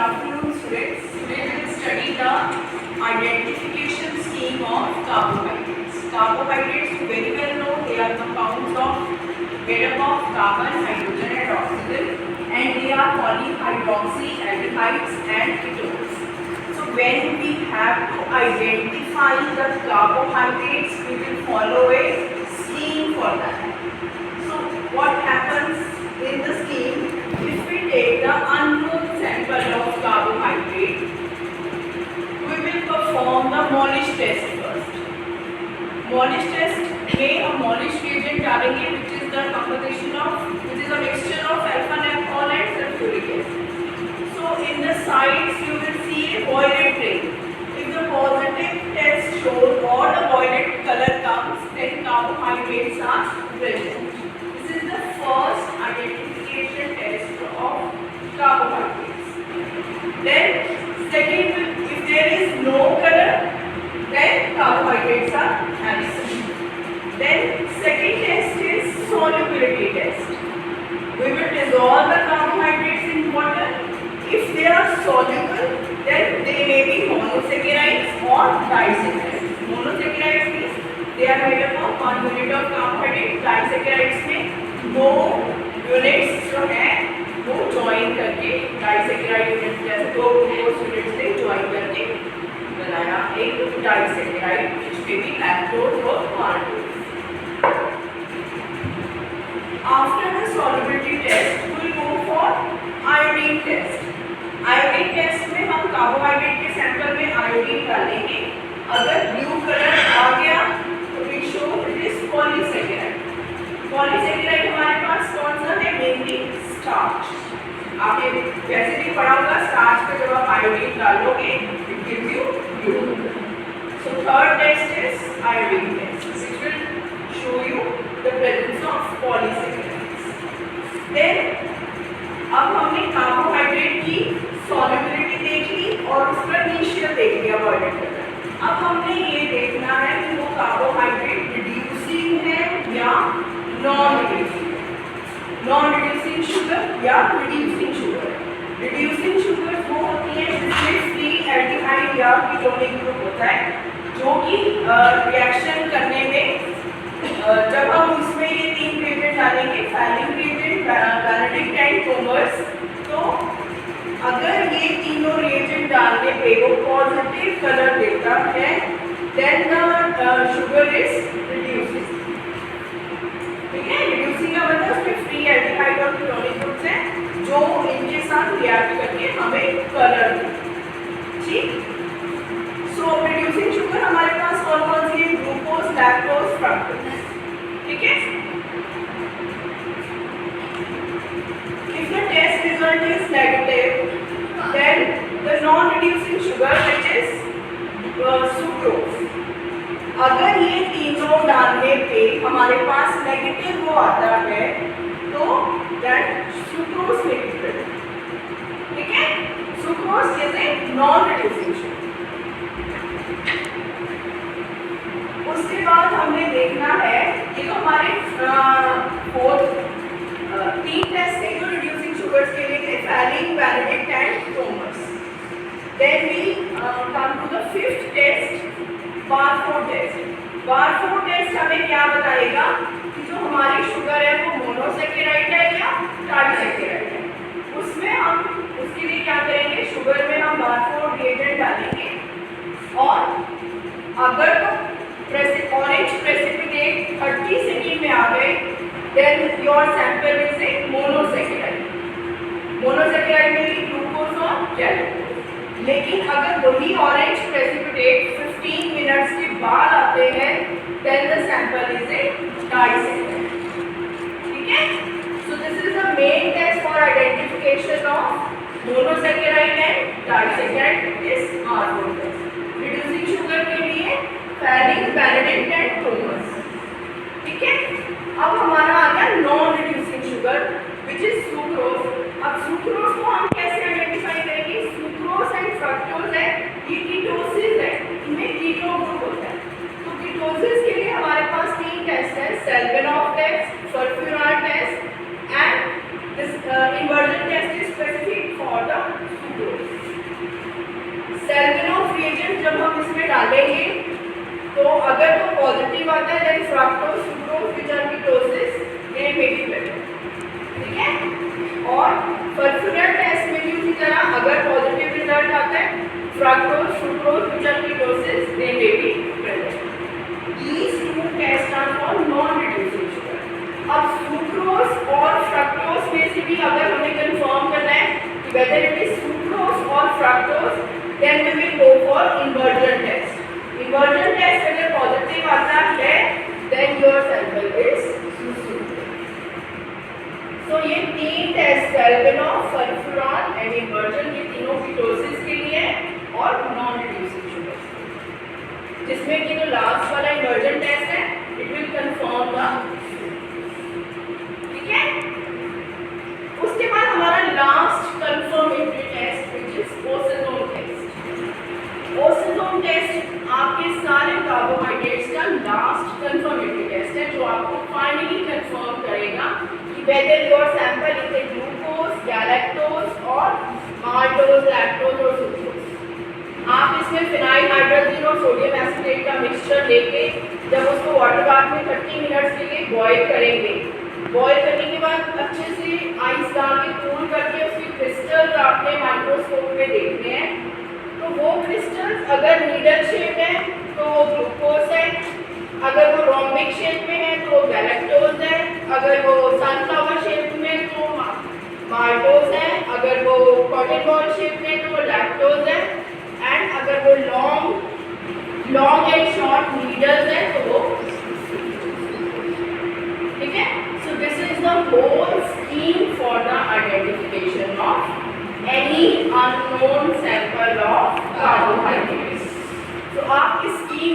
afternoon, students. Today we will study the identification scheme of carbohydrates. Carbohydrates, you very well know, they are compounds made up of carbon, hydrogen and oxygen, and they are polyhydroxy aldehydes and ketones. So when we have to identify the carbohydrates, we will follow a scheme for that. So what happens in the scheme? If we take the unknown sample of carbohydrate, we will perform the Molish test first. Molish test में हम Molish reagent डालेंगे, which is a mixture of alpha naphthol and sulfuric acid. So in the sides you will see a violet ring. If the positive test shows or the violet color comes, then carbohydrates are present. This is the first identification test of carbohydrates. Then second, if there is no color, then carbohydrates are absent. Then second test is solubility test. We will dissolve the carbohydrates in water. If they are soluble, then they may be monosaccharides or disaccharides. Monosaccharides means they are made up of one unit of carbohydrate. Disaccharides में दो units जो हैं वो join करके disaccharide unit जैसे दो glucose unit से join करके बनाया एक disaccharide which may be lactose or maltose. After the solubility test, we will go for iodine test. Iodine test में हम कार्बोहाइड्रेट के सैंपल में आयोडीन डालेंगे. अगर ब्लू कलर आ गया तो we show it is polysaccharide. Polysaccharide हमारे पास कौन सा है? Mainly starch. आपने वैसे भी पढ़ा होगा स्टार्च पे जब आप आयोडीन डालोगे it gives you blue. So third test is iodine test which will show you the presence of polysaccharides. Then अब हमने कार्बोहाइड्रेट की सॉल्युबिलिटी देख ली और उसका इनिशियल देख लिया वॉइडेड कलर. अब हमने ये देखना है कि वो कार्बोहाइड्रेट रिड्यूसिंग है या नॉन रिड्यूसिंग शुगर या रिड्यूसिंग शुगर. रिड्यूसिंग शुगर वो होती है जिसमें फ्री एल्डिहाइड या कीटोनिक ग्रुप होता है जो कि रिएक्शन करने में जब हम इसमें ये तीन रिएजेंट डालेंगे फैलिंग रिएजेंट, बेनेडिक्ट एंड टोमर्स, तो अगर ये तीनों रिएजेंट डालने पे वो पॉजिटिव कलर देता है then the sugar is reducing. ठीक है, रिड्यूसिंग का मतलब उसमें फ्री एल्डिहाइड और कीटोनिक ग्रुप्स हैं जो इनके साथ रिएक्ट करके हमें कलर देते हैं. ठीक, सो रिड्यूसिंग शुगर हमारे पास कौन कौन सी है? Glucose, lactose, fructose. ठीक है, if the test result is negative then the non reducing sugar which is sucrose. अगर ये तीनों डालने पे हमारे पास नेगेटिव वो आता है तो दैट सुक्रोज में भी प्रेजेंट. ठीक है, sucrose is a non reducing sugar. उसके बाद हमने देखना है ये तो हमारे तीन टेस्ट है जो रिड्यूसिंग शुगर्स के लिए थे, Fehling, Benedict and Tollens. Then we come to the fifth test, Barfoed test. Barfoed test हमें क्या बताएगा कि जो हमारी शुगर है वो मोनोसेकेराइड है या डाइसेकेराइड है. उसमें हम उसके लिए क्या करेंगे? शुगर में हम बारफोर रिएजेंट डालेंगे और अगर तो ऑरेंज प्रेसिपिटेट 30 सेकेंड में आ गए then your sample is a monosaccharide. Monosaccharide में भी ग्लूकोज और गैलूकोज. लेकिन अगर वही ऑरेंज प्रेसिपिटेट 15 मिनट्स के बाद आते हैं then the sample is a disaccharide. ठीक है, so this is the main test for identification of monosaccharide and disaccharide is R4 test. Reducing sugar के लिए फैलिंग, बेनेडिक्ट एंड टोमर्स. ठीक है, अब हमारा आ गया non reducing sugar which is sucrose. अब सुक्रोज को हम कैसे आइडेंटिफाई करेंगे? सुक्रोज एंड फ्रक्टोज है, ये कीटोसिस है, इनमें कीटो ग्रुप होता है. तो कीटोसिस के लिए हमारे पास तीन टेस्ट है, Seliwanoff test, sulphuran test and this inversion test is specific for the Seliwanoff reagent जब हम इसमें डालेंगे तो अगर वो पॉजिटिव आता है then fructose sucrose which are ketosis they may be present, ठीक है। और परफ्यूरेट टेस्ट में भी उसी तरह अगर पॉजिटिव रिजल्ट आता है fructose sucrose which are ketosis they may be present. These two tests are for non-reducing sugar. अब सुक्रोज और फ्रक्टोज में से भी अगर हमें कंफर्म करना है कि whether it is sucrose or fructose, then we will go for inversion test. Inversion test अगर पॉजिटिव आता है then your sample is sucrose. So ये तीन टेस्ट सेल्वेनॉफ, परफ्यूरॉन एंड इन्वर्जन ये तीनों कीटोसिस के लिए और नॉन-रिड्यूसिंग शुगर, जिसमें कि जो लास्ट वाला इन्वर्जन टेस्ट है इट विल कंफर्म द, ठीक है। उसके बाद हमारा last confirmatory test which is osazone test. Osazone test आपके सारे कार्बोहाइड्रेट्स का लास्ट कंफर्मेटरी टेस्ट है जो आपको फाइनली कंफर्म करेगा कि whether your sample is A glucose, galactose और माल्टोज, लैक्टोज और सुक्रोज। आप इसमें फिनाइल हाइड्रोजन और सोडियम एसिटेट का मिक्सचर लेके जब उसको वाटर बाथ में 30 मिनट्स के लिए बॉईल करेंगे, बॉईल करने के बाद अच्छे से आइस डाल के कूल करके उसके क्रिस्टल्स आपने माइक्रोस्कोप में देखने हैं। तो वो क्रिस्टल्स अगर नीडल शेप है तो वो ग्लूकोज है, अगर वो रोम्बिक शेप में है तो वो गैलेक्टोज है, अगर वो सनफ्लावर शेप में तो माल्टोज है, अगर वो कॉटन बॉल शेप में तो वो लैक्टोज है, एंड अगर वो लॉन्ग एंड शॉर्ट नीडल्स है तो वो, ठीक है। So this is the whole scheme for the identification of any unknown sample of carbohydrates. तो आप इस स्कीम